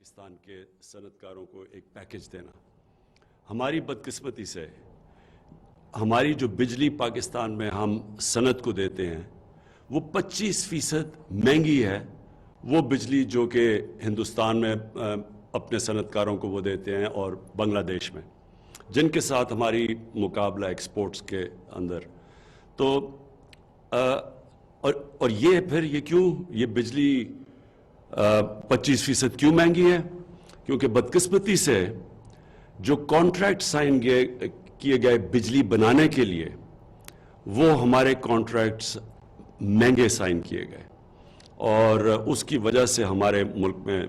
پاکستان کے صنعت کاروں کو ایک پیکج دینا. ہماری بدقسمتی سے ہماری جو بجلی پاکستان میں ہم صنعت کو دیتے ہیں وہ 25% مہنگی ہے وہ بجلی جو کہ ہندوستان میں اپنے صنعت کاروں کو وہ دیتے ہیں اور بنگلہ دیش میں، جن کے ساتھ ہماری مقابلہ ایکسپورٹس کے اندر. تو اور یہ پھر یہ کیوں یہ بجلی 25% کیوں مہنگی ہے؟ کیونکہ بدقسمتی سے جو کانٹریکٹ سائن کیے گئے بجلی بنانے کے لیے وہ ہمارے کانٹریکٹس مہنگے سائن کیے گئے، اور اس کی وجہ سے ہمارے ملک میں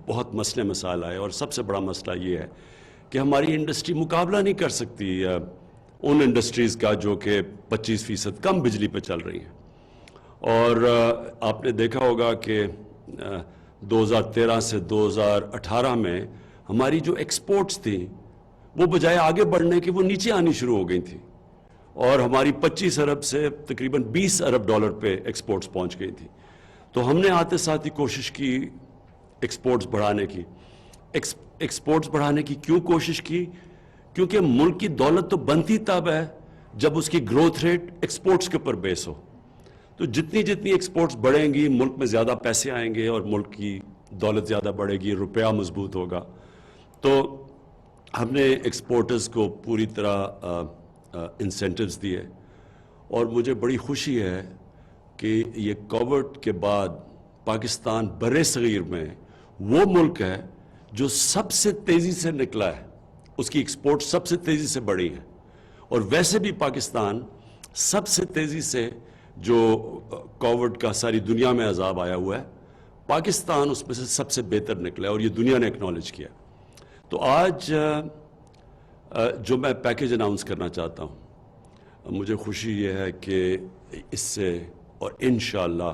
بہت مسئلے مسائل آئے. اور سب سے بڑا مسئلہ یہ ہے کہ ہماری انڈسٹری مقابلہ نہیں کر سکتی ان انڈسٹریز کا جو کہ 25% کم بجلی پہ چل رہی ہیں. اور آپ نے دیکھا ہوگا کہ 2013 سے 2018 میں ہماری جو ایکسپورٹس تھیں وہ بجائے آگے بڑھنے کے وہ نیچے آنی شروع ہو گئی تھیں، اور ہماری 25 ارب سے تقریباً 20 ارب ڈالر پہ ایکسپورٹس پہنچ گئی تھی. تو ہم نے آتے ساتھ ہی کوشش کی ایکسپورٹس بڑھانے کی. ایکسپورٹس بڑھانے کی کیوں کوشش کی؟ کیونکہ ملک کی دولت تو بنتی تب ہے جب اس کی گروتھ ریٹ ایکسپورٹس کے اوپر بیس ہو. تو جتنی ایکسپورٹس بڑھیں گی ملک میں زیادہ پیسے آئیں گے اور ملک کی دولت زیادہ بڑھے گی، روپیہ مضبوط ہوگا. تو ہم نے ایکسپورٹرز کو پوری طرح انسینٹیوز دیے، اور مجھے بڑی خوشی ہے کہ یہ کووڈ کے بعد پاکستان بر صغیر میں وہ ملک ہے جو سب سے تیزی سے نکلا ہے، اس کی ایکسپورٹ سب سے تیزی سے بڑھی ہے. اور ویسے بھی پاکستان سب سے تیزی سے جو کووڈ کا ساری دنیا میں عذاب آیا ہوا ہے، پاکستان اس میں سے سب سے بہتر نکلا ہے، اور یہ دنیا نے ایکنالج کیا. تو آج جو میں پیکج اناؤنس کرنا چاہتا ہوں، مجھے خوشی یہ ہے کہ اس سے اور انشاءاللہ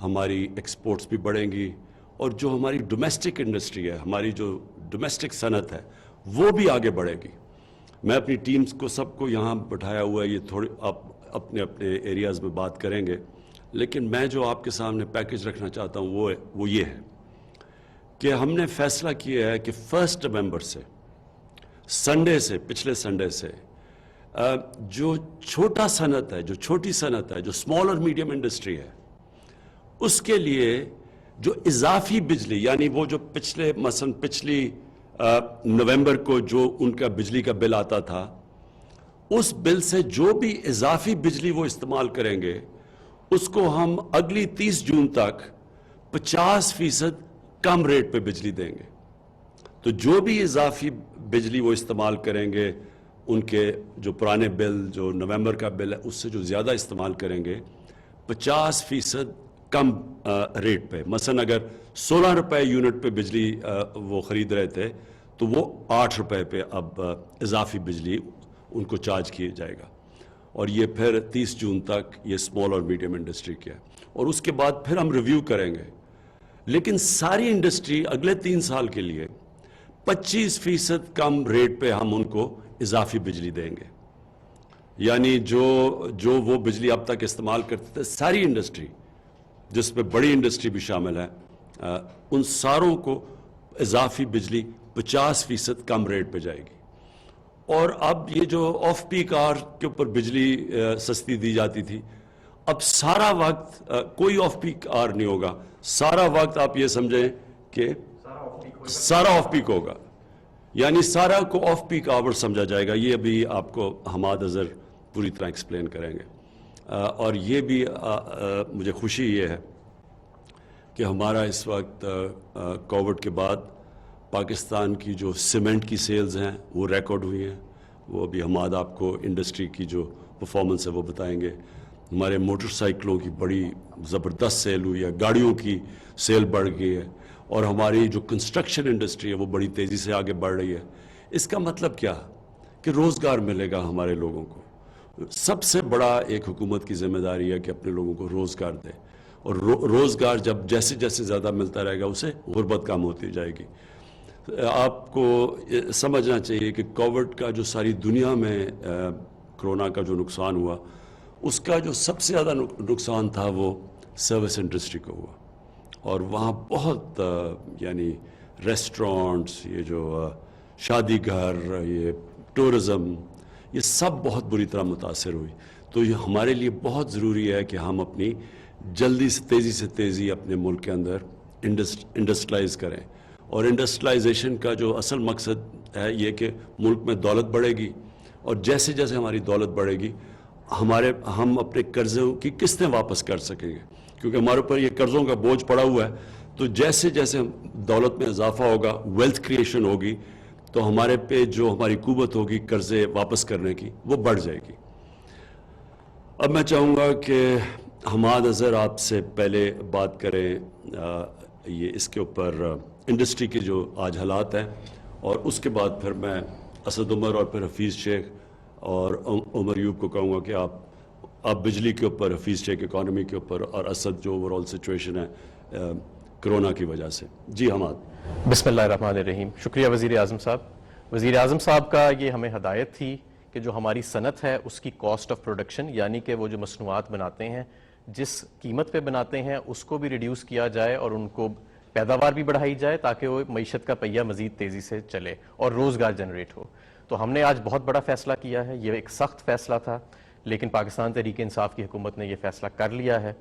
ہماری ایکسپورٹس بھی بڑھیں گی، اور جو ہماری ڈومیسٹک انڈسٹری ہے، ہماری جو ڈومیسٹک صنعت ہے وہ بھی آگے بڑھے گی. میں اپنی ٹیمز کو سب کو یہاں بٹھایا ہوا ہے، یہ تھوڑی آپ اپنے ایریاز میں بات کریں گے، لیکن میں جو آپ کے سامنے پیکج رکھنا چاہتا ہوں وہ یہ ہے کہ ہم نے فیصلہ کیا ہے کہ 1 نومبر سے سنڈے سے پچھلے سنڈے سے جو چھوٹا صنعت ہے، جو چھوٹی صنعت ہے، جو اسمال اور میڈیم انڈسٹری ہے، اس کے لیے جو اضافی بجلی، یعنی وہ جو پچھلی نومبر کو جو ان کا بجلی کا بل آتا تھا، اس بل سے جو بھی اضافی بجلی وہ استعمال کریں گے اس کو ہم اگلی 30 جون تک 50% کم ریٹ پہ بجلی دیں گے. تو جو بھی اضافی بجلی وہ استعمال کریں گے، ان کے جو پرانے بل، جو نومبر کا بل ہے، اس سے جو زیادہ استعمال کریں گے 50% کم ریٹ پہ. مثلا اگر 16 روپے یونٹ پہ بجلی وہ خرید رہے تھے تو وہ 8 روپے پہ اب اضافی بجلی ان کو چارج کیا جائے گا. اور یہ پھر 30 جون تک یہ اسمال اور میڈیم انڈسٹری کیا ہے، اور اس کے بعد پھر ہم ریویو کریں گے. لیکن ساری انڈسٹری اگلے 3 سال کے لیے 25% کم ریٹ پہ ہم ان کو اضافی بجلی دیں گے. یعنی جو وہ بجلی اب تک استعمال کرتے تھے، ساری انڈسٹری جس میں بڑی انڈسٹری بھی شامل ہے، ان ساروں کو اضافی بجلی 50% کم ریٹ پہ جائے گی. اور اب یہ جو آف پیک آور کے اوپر بجلی سستی دی جاتی تھی، اب سارا وقت کوئی آف پیک آور نہیں ہوگا. سارا وقت آپ یہ سمجھیں کہ سارا آف پیک ہوگا، یعنی سارا کو آف پیک آور سمجھا جائے گا. یہ ابھی آپ کو حماد اظہر پوری طرح ایکسپلین کریں گے. اور یہ بھی مجھے خوشی یہ ہے کہ ہمارا اس وقت کووڈ کے بعد پاکستان کی جو سیمنٹ کی سیلز ہیں وہ ریکارڈ ہوئی ہیں. وہ ابھی حماد آپ کو انڈسٹری کی جو پرفارمنس ہے وہ بتائیں گے. ہمارے موٹر سائیکلوں کی بڑی زبردست سیل ہوئی ہے، گاڑیوں کی سیل بڑھ گئی ہے، اور ہماری جو کنسٹرکشن انڈسٹری ہے وہ بڑی تیزی سے آگے بڑھ رہی ہے. اس کا مطلب کیا؟ کہ روزگار ملے گا ہمارے لوگوں کو. سب سے بڑا ایک حکومت کی ذمہ داری ہے کہ اپنے لوگوں کو روزگار دے، اور روزگار جب جیسے جیسے زیادہ ملتا رہے گا اسے غربت کم ہوتی جائے گی. آپ کو سمجھنا چاہیے کہ کووڈ کا جو ساری دنیا میں کرونا کا جو نقصان ہوا، اس کا جو سب سے زیادہ نقصان تھا وہ سروس انڈسٹری کو ہوا، اور وہاں بہت یعنی ریسٹورانٹس, یہ جو شادی گھر, یہ ٹورزم, یہ سب بہت بری طرح متاثر ہوئی. تو یہ ہمارے لیے بہت ضروری ہے کہ ہم اپنی جلدی سے تیزی اپنے ملک کے اندر انڈسٹریلائز کریں. اور انڈسٹریلائزیشن کا جو اصل مقصد ہے یہ کہ ملک میں دولت بڑھے گی, اور جیسے جیسے ہماری دولت بڑھے گی ہم اپنے قرضوں کی قسطیں واپس کر سکیں گے, کیونکہ ہمارے اوپر یہ قرضوں کا بوجھ پڑا ہوا ہے. تو جیسے جیسے دولت میں اضافہ ہوگا, ویلتھ کریشن ہوگی, تو ہمارے پہ جو ہماری قوت ہوگی قرضے واپس کرنے کی وہ بڑھ جائے گی. اب میں چاہوں گا کہ حماد اظہر آپ سے پہلے بات کریں یہ اس کے اوپر انڈسٹری کے جو آج حالات ہیں, اور اس کے بعد پھر میں اسد عمر اور پھر حفیظ شیخ اور عمر ایوب کو کہوں گا کہ آپ بجلی کے اوپر, حفیظ شیخ اکانومی کے اوپر, اور اسد جو اوور آل سچویشن ہے کرونا کی وجہ سے. جی حماد. بسم اللہ الرحمن الرحیم. شکریہ وزیر اعظم صاحب. وزیر اعظم صاحب کا یہ ہمیں ہدایت تھی کہ جو ہماری صنعت ہے اس کی کاسٹ آف پروڈکشن, یعنی کہ وہ جو مصنوعات بناتے ہیں جس قیمت پہ بناتے ہیں اس کو بھی ریڈیوس کیا جائے اور ان کو پیداوار بھی بڑھائی جائے تاکہ وہ معیشت کا پہیہ مزید تیزی سے چلے اور روزگار جنریٹ ہو. تو ہم نے آج بہت بڑا فیصلہ کیا ہے. یہ ایک سخت فیصلہ تھا, لیکن پاکستان تحریک انصاف کی حکومت نے یہ فیصلہ کر لیا ہے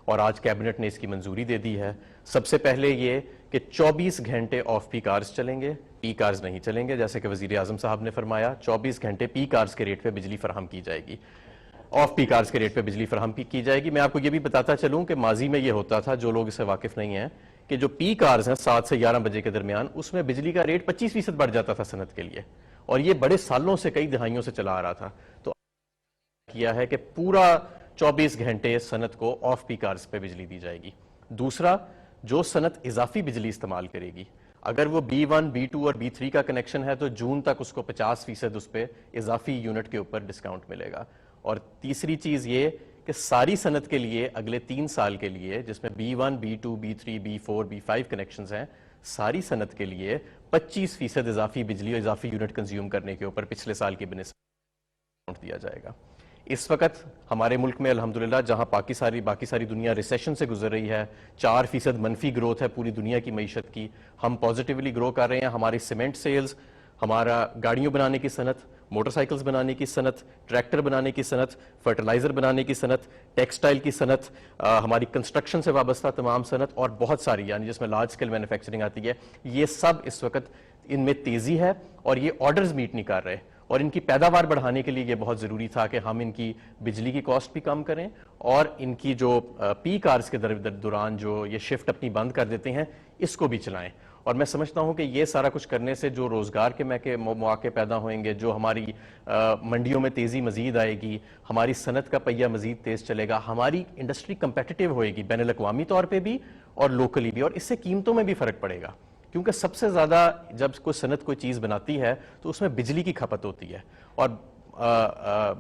اور آج کیبنٹ نے اس کی منظوری دے دی ہے. سب سے پہلے یہ کہ 24 گھنٹے آف پیک آرز چلیں گے, پیک آرز نہیں چلیں گے, جیسے کہ وزیر اعظم صاحب نے فرمایا 24 گھنٹے پیک آرز کے ریٹ پہ بجلی فراہم کی جائے گی, آف پیک آرز کے ریٹ پہ بجلی فراہم کی جائے گی. میں آپ کو یہ بھی بتاتا چلوں کہ ماضی میں یہ ہوتا تھا, جو لوگ اس سے واقف نہیں ہیں, کہ جو پیک آرز ہیں 7 سے 11 بجے کے درمیان, اس میں بجلی کا ریٹ 25% بڑھ جاتا تھا صنعت کے لیے, اور یہ بڑے سالوں سے, کئی دہائیوں سے چلا آ رہا تھا. تو کیا ہے کہ پورا 24 گھنٹے صنعت کو آف پیک آرز پہ بجلی دی جائے گی. دوسرا, جو صنعت اضافی بجلی استعمال کرے گی, اگر وہ B1, B2 اور B3 کا کنیکشن ہے تو جون تک اس کو 50% اس پہ اضافی یونٹ کے اوپر ڈسکاؤنٹ ملے گا. اور تیسری چیز یہ کہ ساری صنعت کے لیے اگلے 3 سال کے لیے, جس میں B1, B2, B3, B4, B5 connections ہیں, ساری صنعت کے لیے 25% اضافی بجلی اور اضافی یونٹ کنزیوم کرنے کے اوپر پچھلے سال کی بنسبت دیا جائے گا. اس وقت ہمارے ملک میں الحمدللہ جہاں باقی ساری دنیا ریسیشن سے گزر رہی ہے, 4% منفی گروتھ ہے پوری دنیا کی معیشت کی, ہم پازیٹیولی گرو کر رہے ہیں. ہماری سیمنٹ سیلز, ہمارا گاڑیوں بنانے کی صنعت, موٹر سائیکلز بنانے کی صنعت, ٹریکٹر بنانے کی صنعت, فرٹیلائزر بنانے کی صنعت, ٹیکسٹائل کی صنعت, ہماری کنسٹرکشن سے وابستہ تمام صنعت, اور بہت ساری, یعنی جس میں لارج اسکیل مینوفیکچرنگ آتی ہے, یہ سب اس وقت ان میں تیزی ہے اور یہ آرڈرز میٹ نہیں کر رہے. اور ان کی پیداوار بڑھانے کے لیے یہ بہت ضروری تھا کہ ہم ان کی بجلی کی کاسٹ بھی کم کریں, اور ان کی جو پیک آرز کے دوران جو یہ شفٹ اپنی بند کر دیتے ہیں اس کو بھی چلائیں. اور میں سمجھتا ہوں کہ یہ سارا کچھ کرنے سے جو روزگار کے مواقع پیدا ہوئیں گے, جو ہماری منڈیوں میں تیزی مزید آئے گی, ہماری صنعت کا پہیہ مزید تیز چلے گا, ہماری انڈسٹری کمپیٹیٹیو ہوئے گی بین الاقوامی طور پہ بھی اور لوکلی بھی, اور اس سے قیمتوں میں بھی فرق پڑے گا. کیونکہ سب سے زیادہ جب کوئی صنعت کوئی چیز بناتی ہے تو اس میں بجلی کی کھپت ہوتی ہے, اور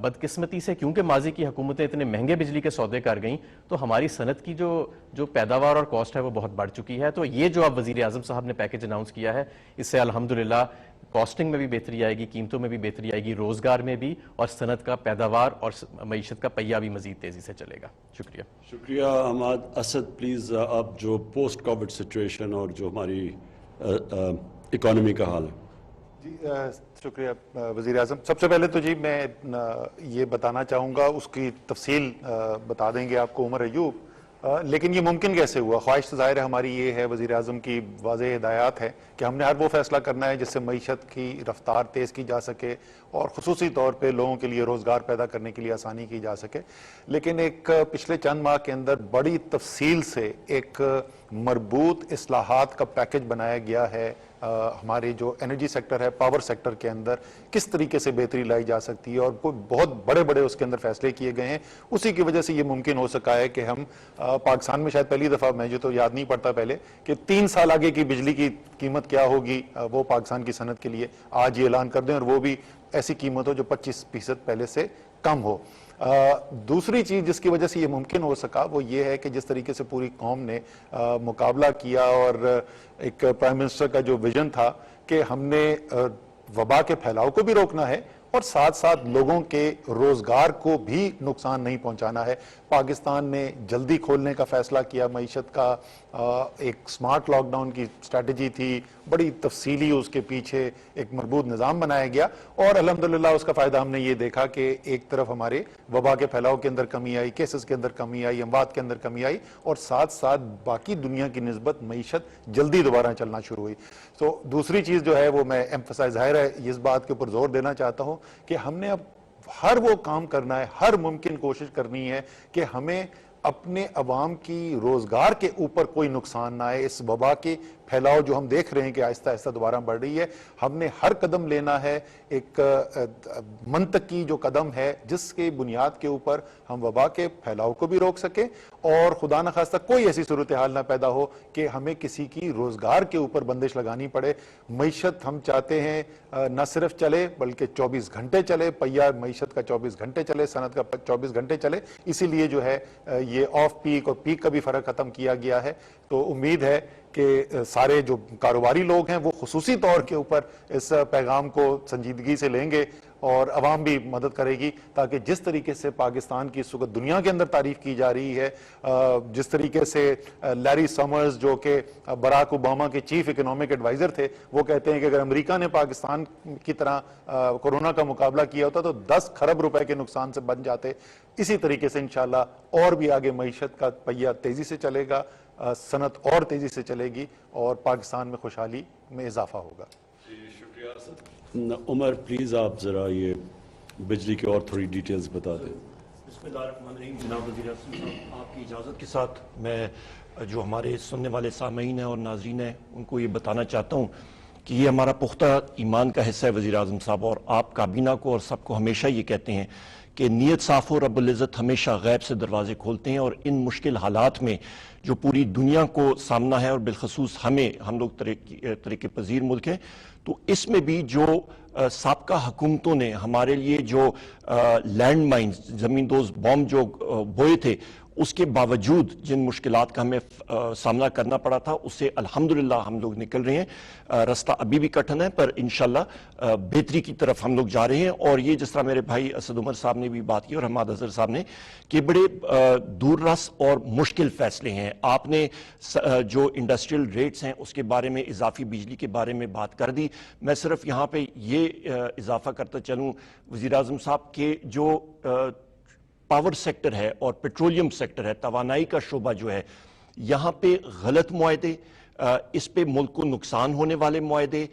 بدقسمتی سے کیونکہ ماضی کی حکومتیں اتنے مہنگے بجلی کے سودے کر گئیں تو ہماری صنعت کی جو پیداوار اور کاسٹ ہے وہ بہت بڑھ چکی ہے. تو یہ جو اب وزیر اعظم صاحب نے پیکج اناؤنس کیا ہے, اس سے الحمدللہ کاسٹنگ میں بھی بہتری آئے گی, قیمتوں میں بھی بہتری آئے گی, روزگار میں بھی, اور صنعت کا پیداوار اور معیشت کا پہیہ بھی مزید تیزی سے چلے گا. شکریہ حماد. اسد پلیز, آپ جو پوسٹ کووڈ سچویشن اور جو ہماری اکانومی کا حال ہے. جی شکریہ وزیر اعظم. سب سے پہلے تو جی میں یہ بتانا چاہوں گا, اس کی تفصیل بتا دیں گے آپ کو عمر ایوب, لیکن یہ ممکن کیسے ہوا. خواہش ظاہر ہے ہماری یہ ہے, وزیر اعظم کی واضح ہدایات ہے کہ ہم نے ہر وہ فیصلہ کرنا ہے جس سے معیشت کی رفتار تیز کی جا سکے اور خصوصی طور پہ لوگوں کے لیے روزگار پیدا کرنے کے لیے آسانی کی جا سکے. لیکن ایک پچھلے چند ماہ کے اندر بڑی تفصیل سے ایک مربوط اصلاحات کا پیکج بنایا گیا ہے. ہمارے جو انرجی سیکٹر ہے, پاور سیکٹر کے اندر کس طریقے سے بہتری لائی جا سکتی ہے, اور کوئی بہت بڑے اس کے اندر فیصلے کیے گئے ہیں. اسی کی وجہ سے یہ ممکن ہو سکا ہے کہ ہم پاکستان میں شاید پہلی دفعہ, میں جو تو یاد نہیں پڑتا پہلے, کہ 3 سال آگے کی بجلی کی قیمت کیا ہوگی وہ پاکستان کی صنعت کے لیے آج یہ اعلان کر دیں, اور وہ بھی ایسی قیمت ہو جو 25% پہلے سے کم ہو. دوسری چیز جس کی وجہ سے یہ ممکن ہو سکا وہ یہ ہے کہ جس طریقے سے پوری قوم نے مقابلہ کیا, اور ایک پرائم منسٹر کا جو ویژن تھا کہ ہم نے وبا کے پھیلاؤ کو بھی روکنا ہے اور ساتھ ساتھ لوگوں کے روزگار کو بھی نقصان نہیں پہنچانا ہے۔ پاکستان نے جلدی کھولنے کا فیصلہ کیا، معیشت کا ایک سمارٹ لاک ڈاؤن کی اسٹریٹجی تھی، بڑی تفصیلی اس کے پیچھے ایک مربوط نظام بنایا گیا، اور الحمدللہ اس کا فائدہ ہم نے یہ دیکھا کہ ایک طرف ہمارے وبا کے پھیلاؤ کے اندر کمی آئی، کیسز کے اندر کمی آئی، اموات کے اندر کمی آئی، اور ساتھ ساتھ باقی دنیا کی نسبت معیشت جلدی دوبارہ چلنا شروع ہوئی۔ تو دوسری چیز جو ہے وہ میں ایمفسائز، ظاہر ہے اس بات کے اوپر زور دینا چاہتا ہوں کہ ہم نے اب ہر وہ کام کرنا ہے، ہر ممکن کوشش کرنی ہے کہ ہمیں اپنے عوام کی روزگار کے اوپر کوئی نقصان نہ آئے۔ اس وبا کے پھیلاؤ جو ہم دیکھ رہے ہیں کہ آہستہ آہستہ دوبارہ بڑھ رہی ہے، ہم نے ہر قدم لینا ہے ایک منطقی جو قدم ہے جس کے بنیاد کے اوپر ہم وبا کے پھیلاؤ کو بھی روک سکیں، اور خدا نخواستہ کوئی ایسی صورتحال نہ پیدا ہو کہ ہمیں کسی کی روزگار کے اوپر بندش لگانی پڑے۔ معیشت ہم چاہتے ہیں نہ صرف چلے بلکہ 24 گھنٹے چلے، پہیہ معیشت کا 24 گھنٹے چلے، صنعت کا 24 گھنٹے چلے، اسی لیے جو ہے یہ آف پیک اور پیک کا بھی فرق ختم کیا گیا ہے۔ تو امید ہے کہ سارے جو کاروباری لوگ ہیں وہ خصوصی طور کے اوپر اس پیغام کو سنجیدگی سے لیں گے، اور عوام بھی مدد کرے گی، تاکہ جس طریقے سے پاکستان کی اس وقت دنیا کے اندر تعریف کی جا رہی ہے، جس طریقے سے لیری سمرز جو کہ براک اوباما کے چیف اکنامک ایڈوائزر تھے، وہ کہتے ہیں کہ اگر امریکہ نے پاکستان کی طرح کورونا کا مقابلہ کیا ہوتا تو 10 کھرب روپے کے نقصان سے بچ جاتے۔ اسی طریقے سے انشاءاللہ اور بھی آگے معیشت کا پہیہ تیزی سے چلے گا، صنعت اور تیزی سے چلے گی، اور پاکستان میں خوشحالی میں اضافہ ہوگا۔ عمر پلیز آپ ذرا یہ بجلی کے اور تھوڑی ڈیٹیلز بتا دیں۔ بسم اللہ الرحمن الرحیم۔ جناب وزیر اعظم صاحب، آپ کی اجازت کے ساتھ میں جو ہمارے سننے والے سامعین ہیں اور ناظرین ہیں ان کو یہ بتانا چاہتا ہوں کہ یہ ہمارا پختہ ایمان کا حصہ ہے وزیر اعظم صاحب، اور آپ کابینہ کو اور سب کو ہمیشہ یہ کہتے ہیں کہ نیت صاف ہو، رب العزت ہمیشہ غیب سے دروازے کھولتے ہیں، اور ان مشکل حالات میں جو پوری دنیا کو سامنا ہے اور بالخصوص ہم لوگ ترقی پذیر ملک ہیں، تو اس میں بھی جو سابقہ حکومتوں نے ہمارے لیے جو لینڈ مائنز، زمین دوز بم جو بوئے تھے، اس کے باوجود جن مشکلات کا ہمیں سامنا کرنا پڑا تھا، اس سے الحمدللہ ہم لوگ نکل رہے ہیں۔ رستہ ابھی بھی کٹھن ہے، پر انشاءاللہ بہتری کی طرف ہم لوگ جا رہے ہیں۔ اور یہ جس طرح میرے بھائی اسد عمر صاحب نے بھی بات کی اور حماد اظہر صاحب نے، کہ بڑے دور رس اور مشکل فیصلے ہیں۔ آپ نے جو انڈسٹریل ریٹس ہیں اس کے بارے میں، اضافی بجلی کے بارے میں بات کر دی۔ میں صرف یہاں پہ یہ اضافہ کرتا چلوں وزیر اعظم صاحب کہ جو پاور سیکٹر ہے اور پیٹرولیم سیکٹر ہے، توانائی کا شعبہ جو ہے، یہاں پہ غلط معاہدے، اس پہ ملک کو نقصان ہونے والے معاہدے،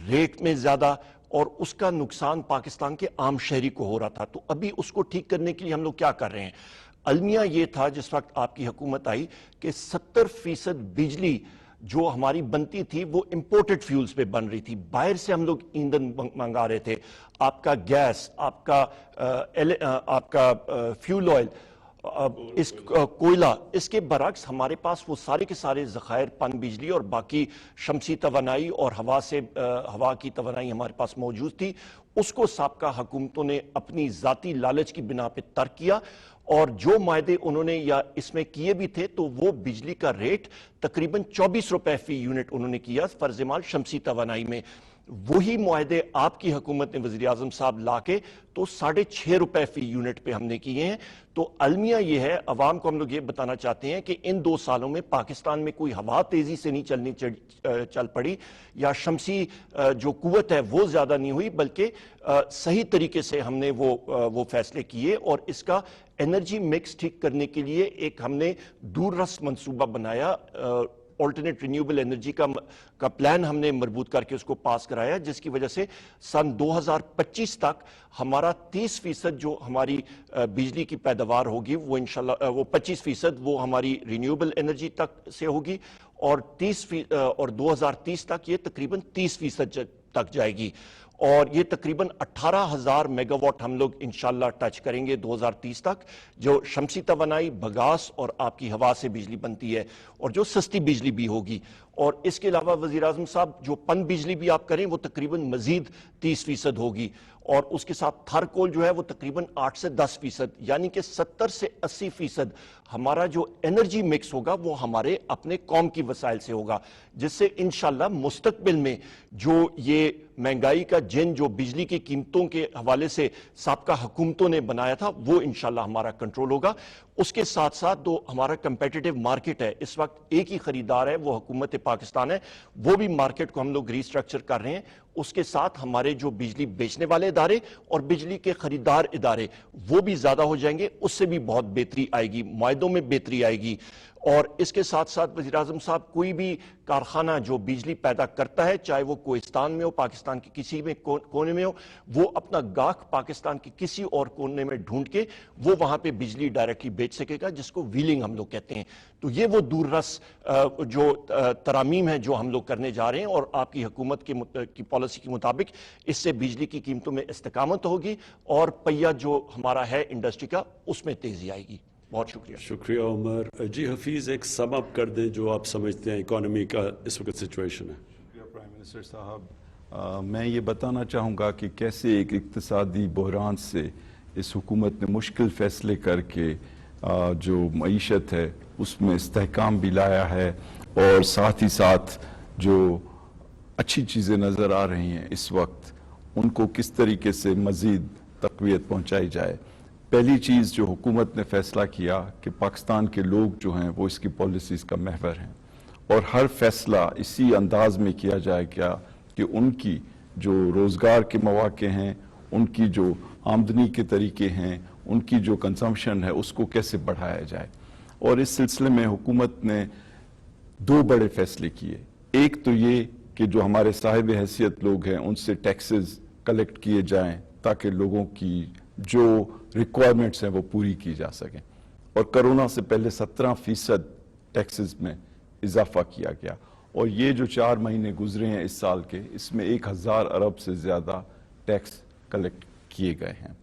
ریٹ میں زیادہ، اور اس کا نقصان پاکستان کے عام شہری کو ہو رہا تھا۔ تو ابھی اس کو ٹھیک کرنے کے لیے ہم لوگ کیا کر رہے ہیں؟ المیہ یہ تھا جس وقت آپ کی حکومت آئی کہ 70% بجلی جو ہماری بنتی تھی وہ امپورٹڈ فیولز پہ بن رہی تھی، باہر سے ہم لوگ ایندھن منگا رہے تھے، آپ کا گیس، آپ کا فیول آئل، اس کوئلہ، اس کے برعکس ہمارے پاس وہ سارے کے سارے ذخائر پن بجلی اور باقی شمسی توانائی اور ہوا کی توانائی ہمارے پاس موجود تھی۔ اس کو سابقہ حکومتوں نے اپنی ذاتی لالچ کی بنا پہ ترک کیا، اور جو معاہدے انہوں نے یا اس میں کیے بھی تھے تو وہ بجلی کا ریٹ تقریباً 24 روپے فی یونٹ انہوں نے کیا فرض مال شمسی توانائی میں۔ وہی معاہدے آپ کی حکومت نے وزیر اعظم صاحب لا کے تو 6.5 روپے فی یونٹ پہ ہم نے کیے ہیں۔ تو المیہ یہ ہے، عوام کو ہم لوگ یہ بتانا چاہتے ہیں کہ ان 2 سالوں میں پاکستان میں کوئی ہوا تیزی سے نہیں چل پڑی، یا شمسی جو قوت ہے وہ زیادہ نہیں ہوئی، بلکہ صحیح طریقے سے ہم نے وہ فیصلے کیے، اور اس کا انرجی مکس ٹھیک کرنے کے لیے ایک ہم نے دور رس منصوبہ بنایا، آلٹرنیٹ رینیوبل انرجی کا پلان ہم نے مربوط کر کے اس کو پاس کرایا، جس کی وجہ سے سن 2025 تک ہمارا 30% جو ہماری بجلی کی پیداوار ہوگی وہ انشاءاللہ وہ 25% وہ ہماری رینیوبل انرجی تک سے ہوگی، اور 2030 تک یہ تقریباً 30% تک جائے گی، اور یہ تقریباً 18,000 میگا واٹ ہم لوگ انشاءاللہ ٹچ کریں گے 2030 تک، جو شمسی توانائی، بگاس اور آپ کی ہوا سے بجلی بنتی ہے، اور جو سستی بجلی بھی ہوگی۔ اور اس کے علاوہ وزیر اعظم صاحب جو پن بجلی بھی آپ کریں وہ تقریباً مزید 30% ہوگی، اور اس کے ساتھ تھر کول جو ہے وہ تقریباً 8 سے 10%، یعنی کہ 70 سے 80% ہمارا جو انرجی مکس ہوگا وہ ہمارے اپنے قوم کی وسائل سے ہوگا، جس سے انشاءاللہ مستقبل میں جو یہ مہنگائی کا جن جو بجلی کی قیمتوں کے حوالے سے سابقہ حکومتوں نے بنایا تھا وہ انشاءاللہ ہمارا کنٹرول ہوگا۔ اس کے ساتھ ساتھ جو ہمارا کمپیٹیٹو مارکیٹ ہے، اس وقت ایک ہی خریدار ہے وہ حکومت پاکستان ہے، وہ بھی مارکیٹ کو ہم لوگ ری اسٹرکچر کر رہے ہیں۔ اس کے ساتھ ہمارے جو بجلی بیچنے والے ادارے اور بجلی کے خریدار ادارے وہ بھی زیادہ ہو جائیں گے، اس سے بھی بہت بہتری آئے گی، معاہدوں میں بہتری آئے گی۔ اور اس کے ساتھ ساتھ وزیر اعظم صاحب کوئی بھی کارخانہ جو بجلی پیدا کرتا ہے، چاہے وہ کوہستان میں ہو، پاکستان کے کسی بھی کونے میں ہو، وہ اپنا گاہک پاکستان کے کسی اور کونے میں ڈھونڈ کے وہ وہاں پہ بجلی ڈائریکٹلی بیچ سکے گا، جس کو ویلنگ ہم لوگ کہتے ہیں۔ تو یہ وہ دور رس جو ترامیم ہے جو ہم لوگ کرنے جا رہے ہیں، اور آپ کی حکومت کی پالیسی کے مطابق اس سے بجلی کی قیمتوں میں استقامت ہوگی اور پہیہ جو ہمارا ہے انڈسٹری کا اس میں تیزی آئے گی۔ بہت شکریہ۔ شکریہ عمر جی۔ حفیظ ایک سم اپ کر دیں جو آپ سمجھتے ہیں اکانومی کا اس وقت سچویشن ہے۔ شکریہ پرائم منسٹر صاحب۔ میں یہ بتانا چاہوں گا کہ کیسے ایک اقتصادی بحران سے اس حکومت نے مشکل فیصلے کر کے جو معیشت ہے اس میں استحکام بھی لایا ہے، اور ساتھ ہی ساتھ جو اچھی چیزیں نظر آ رہی ہیں اس وقت ان کو کس طریقے سے مزید تقویت پہنچائی جائے۔ پہلی چیز جو حکومت نے فیصلہ کیا کہ پاکستان کے لوگ جو ہیں وہ اس کی پالیسیز کا محور ہیں، اور ہر فیصلہ اسی انداز میں کیا جائے گا کہ ان کی جو روزگار کے مواقع ہیں، ان کی جو آمدنی کے طریقے ہیں، ان کی جو کنزمپشن ہے اس کو کیسے بڑھایا جائے۔ اور اس سلسلے میں حکومت نے 2 بڑے فیصلے کیے۔ ایک تو یہ کہ جو ہمارے صاحب حیثیت لوگ ہیں ان سے ٹیکسز کلیکٹ کیے جائیں تاکہ لوگوں کی جو ریکوائرمنٹس ہیں وہ پوری کی جا سکیں، اور کرونا سے پہلے 17% ٹیکسز میں اضافہ کیا گیا، اور یہ جو 4 مہینے گزرے ہیں اس سال کے، اس میں 1000 ارب سے زیادہ ٹیکس کلیکٹ کیے گئے ہیں۔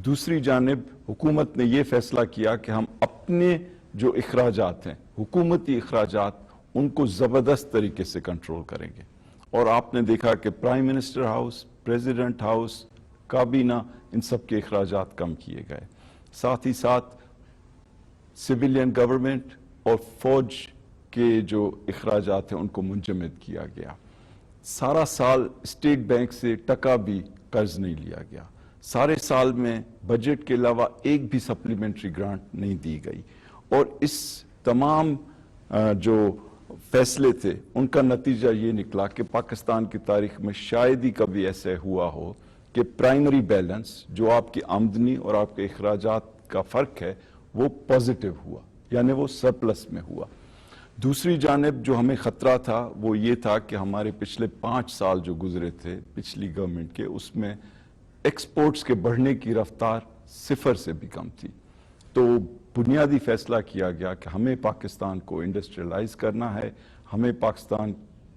دوسری جانب حکومت نے یہ فیصلہ کیا کہ ہم اپنے جو اخراجات ہیں، حکومتی اخراجات، ان کو زبردست طریقے سے کنٹرول کریں گے، اور آپ نے دیکھا کہ prime minister house, president house, کابینہ، ان سب کے اخراجات کم کیے گئے۔ ساتھ ہی ساتھ سویلین گورنمنٹ اور فوج کے جو اخراجات ہیں ان کو منجمد کیا گیا۔ سارا سال اسٹیٹ بینک سے ٹکا بھی قرض نہیں لیا گیا۔ سارے سال میں بجٹ کے علاوہ ایک بھی سپلیمنٹری گرانٹ نہیں دی گئی، اور اس تمام جو فیصلے تھے ان کا نتیجہ یہ نکلا کہ پاکستان کی تاریخ میں شاید ہی کبھی ایسے ہوا ہو کہ پرائمری بیلنس جو آپ کی آمدنی اور آپ کے اخراجات کا فرق ہے وہ پازیٹیو ہوا، یعنی وہ سرپلس میں ہوا۔ دوسری جانب جو ہمیں خطرہ تھا وہ یہ تھا کہ ہمارے پچھلے 5 سال جو گزرے تھے پچھلی گورنمنٹ کے، اس میں ایکسپورٹس کے بڑھنے کی رفتار 0 سے بھی کم تھی۔ تو بنیادی فیصلہ کیا گیا کہ ہمیں پاکستان کو انڈسٹریلائز کرنا ہے، ہمیں پاکستان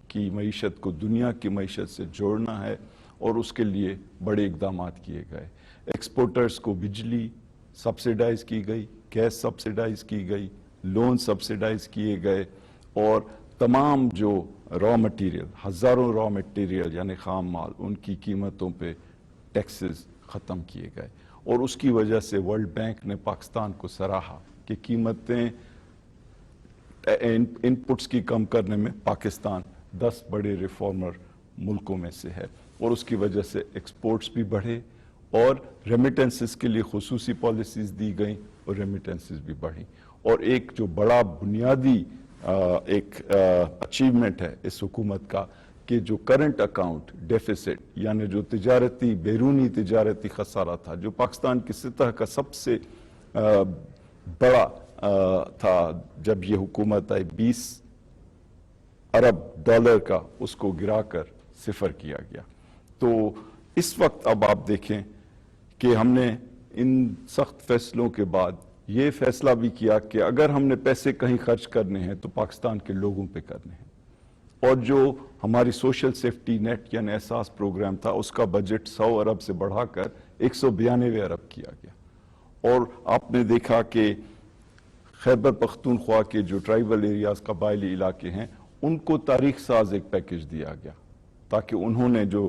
کی معیشت کو دنیا کی معیشت سے جوڑنا ہے، اور اس کے لیے بڑے اقدامات کیے گئے۔ ایکسپورٹرز کو بجلی سبسیڈائز کی گئی، گیس سبسیڈائز کی گئی، لون سبسیڈائز کیے گئے، اور تمام جو را مٹیریل، ہزاروں را مٹیریل یعنی خام مال، ان کی قیمتوں پہ ٹیکسز ختم کیے گئے، اور اس کی وجہ سے ورلڈ بینک نے پاکستان کو سراہا کہ قیمتیں ان پٹس کی کم کرنے میں پاکستان 10 بڑے ریفارمر ملکوں میں سے ہے، اور اس کی وجہ سے ایکسپورٹس بھی بڑھے، اور ریمیٹنسز کے لیے خصوصی پالیسیز دی گئیں اور ریمیٹنسز بھی بڑھی۔ اور ایک جو بڑا بنیادی ایک اچیومنٹ ہے اس حکومت کا کہ جو کرنٹ اکاؤنٹ ڈیفیسٹ، یعنی جو تجارتی بیرونی تجارتی خسارہ تھا جو پاکستان کی سطح کا سب سے بڑا تھا جب یہ حکومت آئی، 20 ارب ڈالر کا، اس کو گرا کر 0 کیا گیا۔ تو اس وقت اب آپ دیکھیں کہ ہم نے ان سخت فیصلوں کے بعد یہ فیصلہ بھی کیا کہ اگر ہم نے پیسے کہیں خرچ کرنے ہیں تو پاکستان کے لوگوں پہ کرنے ہیں، اور جو ہماری سوشل سیفٹی نیٹ یعنی احساس پروگرام تھا اس کا بجٹ 100 ارب سے بڑھا کر 192 ارب کیا گیا۔ اور آپ نے دیکھا کہ خیبر پختونخوا کے جو ٹرائبل ایریاز قبائلی علاقے ہیں ان کو تاریخ ساز ایک پیکج دیا گیا تاکہ انہوں نے جو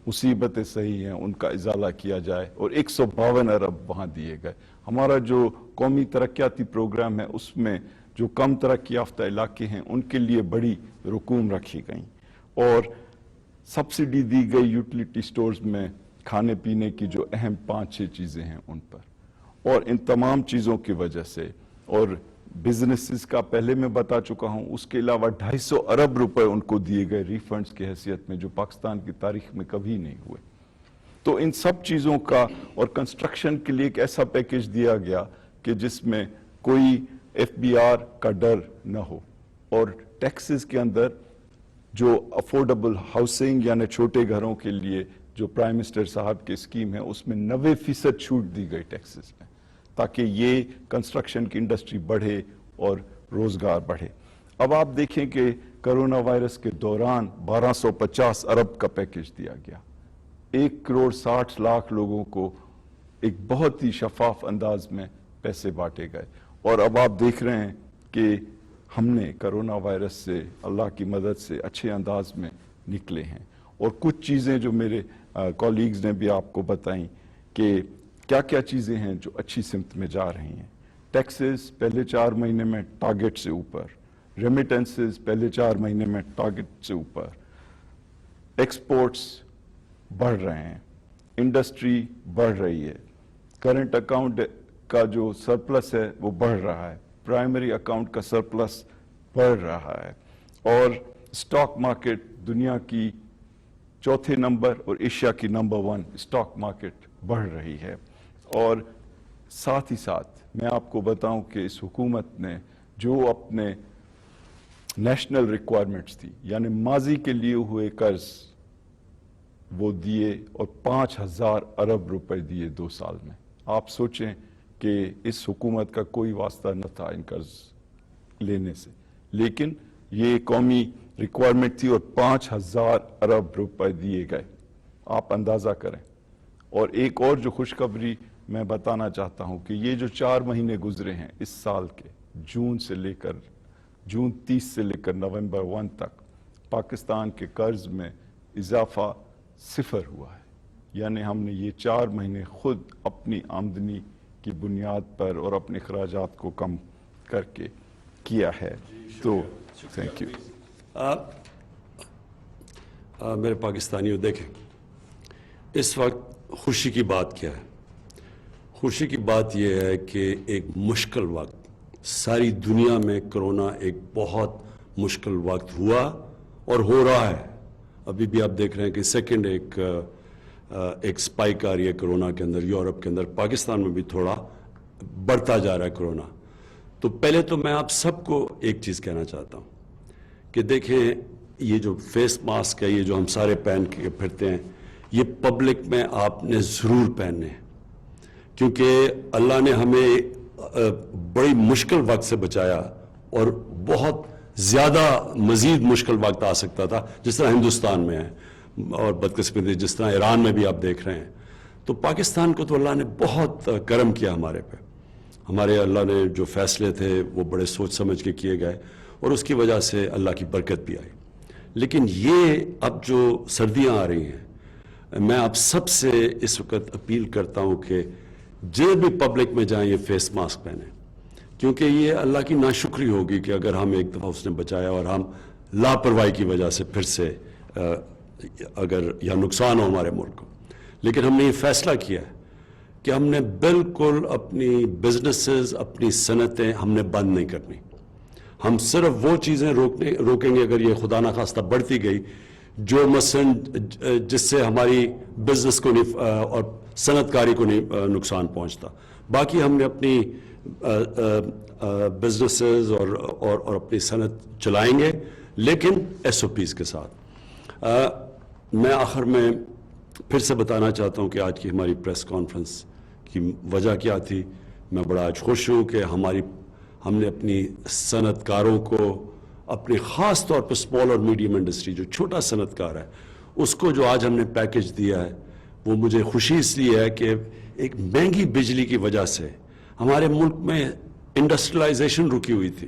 مصیبتیں صحیح ہیں ان کا ازالہ کیا جائے اور 152 ارب وہاں دیے گئے. ہمارا جو قومی ترقیاتی پروگرام ہے اس میں جو کم ترقی یافتہ علاقے ہیں ان کے لیے بڑی رقوم رکھی گئیں اور سبسڈی دی گئی یوٹیلیٹی سٹورز میں کھانے پینے کی جو اہم 5-6 چیزیں ہیں ان پر. اور ان تمام چیزوں کی وجہ سے اور بزنسز کا پہلے میں بتا چکا ہوں, اس کے علاوہ 250 ارب روپے ان کو دیے گئے ریفنڈز کی حیثیت میں جو پاکستان کی تاریخ میں کبھی نہیں ہوئے. تو ان سب چیزوں کا اور کنسٹرکشن کے لیے ایک ایسا پیکج دیا گیا کہ جس میں کوئی FBR کا ڈر نہ ہو اور ٹیکسز کے اندر جو افورڈیبل ہاؤسنگ یعنی چھوٹے گھروں کے لیے جو پرائم منسٹر صاحب کی اسکیم ہے اس میں 90% چھوٹ دی گئی ٹیکسز میں تاکہ یہ کنسٹرکشن کی انڈسٹری بڑھے اور روزگار بڑھے. اب آپ دیکھیں کہ کرونا وائرس کے دوران 1250 ارب کا پیکج دیا گیا, 1,60,00,000 لوگوں کو ایک بہت ہی شفاف انداز میں پیسے بانٹے گئے. اور اب آپ دیکھ رہے ہیں کہ ہم نے کرونا وائرس سے اللہ کی مدد سے اچھے انداز میں نکلے ہیں. اور کچھ چیزیں جو میرے کولیگز نے بھی آپ کو بتائیں کہ کیا کیا چیزیں ہیں جو اچھی سمت میں جا رہی ہیں. ٹیکسز پہلے 4 مہینے میں ٹارگٹ سے اوپر, ریمیٹنسز پہلے 4 مہینے میں ٹارگٹ سے اوپر, ایکسپورٹس بڑھ رہے ہیں, انڈسٹری بڑھ رہی ہے, کرنٹ اکاؤنٹ کا جو سرپلس ہے وہ بڑھ رہا ہے, پرائمری اکاؤنٹ کا سرپلس بڑھ رہا ہے, اور اسٹاک مارکیٹ دنیا کی چوتھے نمبر اور ایشیا کی نمبر 1 اسٹاک مارکیٹ بڑھ رہی ہے. اور ساتھ ہی ساتھ میں آپ کو بتاؤں کہ اس حکومت نے جو اپنے نیشنل ریکوائرمنٹس تھی یعنی ماضی کے لیے ہوئے قرض وہ دیے اور 5,000 ارب روپے دیے 2 سال میں. آپ سوچیں کہ اس حکومت کا کوئی واسطہ نہ تھا ان قرض لینے سے, لیکن یہ قومی ریکوائرمنٹ تھی اور 5,000 ارب روپے دیے گئے. آپ اندازہ کریں. اور ایک اور جو خوشخبری میں بتانا چاہتا ہوں کہ یہ جو 4 مہینے گزرے ہیں اس سال کے, جون 30 سے لے کر نومبر 1 تک پاکستان کے قرض میں اضافہ 0 ہوا ہے. یعنی ہم نے یہ 4 مہینے خود اپنی آمدنی کی بنیاد پر اور اپنے اخراجات کو کم کر کے کیا ہے. تو تھینک یو. میرے پاکستانیوں دیکھیں, اس وقت خوشی کی بات کیا ہے. خوشی کی بات یہ ہے کہ ایک مشکل وقت, ساری دنیا میں کرونا ایک بہت مشکل وقت ہوا اور ہو رہا ہے. ابھی بھی آپ دیکھ رہے ہیں کہ سیکنڈ ایک سپائک آ رہی ہے کرونا کے اندر, یورپ کے اندر, پاکستان میں بھی تھوڑا بڑھتا جا رہا ہے کرونا. تو پہلے تو میں آپ سب کو ایک چیز کہنا چاہتا ہوں کہ دیکھیں یہ جو فیس ماسک ہے, یہ جو ہم سارے پہن کے پھرتے ہیں, یہ پبلک میں آپ نے ضرور پہننے ہیں کیونکہ اللہ نے ہمیں بڑی مشکل وقت سے بچایا اور بہت زیادہ مزید مشکل وقت آ سکتا تھا جس طرح ہندوستان میں ہے اور بدقسمتی جس طرح ایران میں بھی آپ دیکھ رہے ہیں. تو پاکستان کو تو اللہ نے بہت کرم کیا ہمارے پہ. ہمارے اللہ نے جو فیصلے تھے وہ بڑے سوچ سمجھ کے کیے گئے اور اس کی وجہ سے اللہ کی برکت بھی آئی. لیکن یہ اب جو سردیاں آ رہی ہیں, میں آپ سب سے اس وقت اپیل کرتا ہوں کہ جب بھی پبلک میں جائیں یہ فیس ماسک پہنیں کیونکہ یہ اللہ کی ناشکری ہوگی کہ اگر ہم ایک دفعہ اس نے بچایا اور ہم لاپرواہی کی وجہ سے پھر سے اگر یا نقصان ہو ہمارے ملک کو. لیکن ہم نے یہ فیصلہ کیا ہے کہ ہم نے بالکل اپنی بزنسز, اپنی صنعتیں ہم نے بند نہیں کرنی. ہم صرف وہ چیزیں روکیں گے اگر یہ خدا نخواستہ بڑھتی گئی جو مثلاً جس سے ہماری بزنس کو نہیں اور صنعت کاری کو نہیں نقصان پہنچتا. باقی ہم نے اپنی بزنسز اور اپنی صنعت چلائیں گے لیکن SOPs کے ساتھ. میں آخر میں پھر سے بتانا چاہتا ہوں کہ آج کی ہماری پریس کانفرنس کی وجہ کیا تھی. میں بڑا آج خوش ہوں کہ ہم نے اپنی صنعت کاروں کو, اپنے خاص طور پر اسمال اور میڈیم انڈسٹری جو چھوٹا صنعت کار ہے, اس کو جو آج ہم نے پیکج دیا ہے وہ مجھے خوشی اس لیے ہے کہ ایک مہنگی بجلی کی وجہ سے ہمارے ملک میں انڈسٹریلائزیشن رکی ہوئی تھی.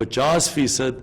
50%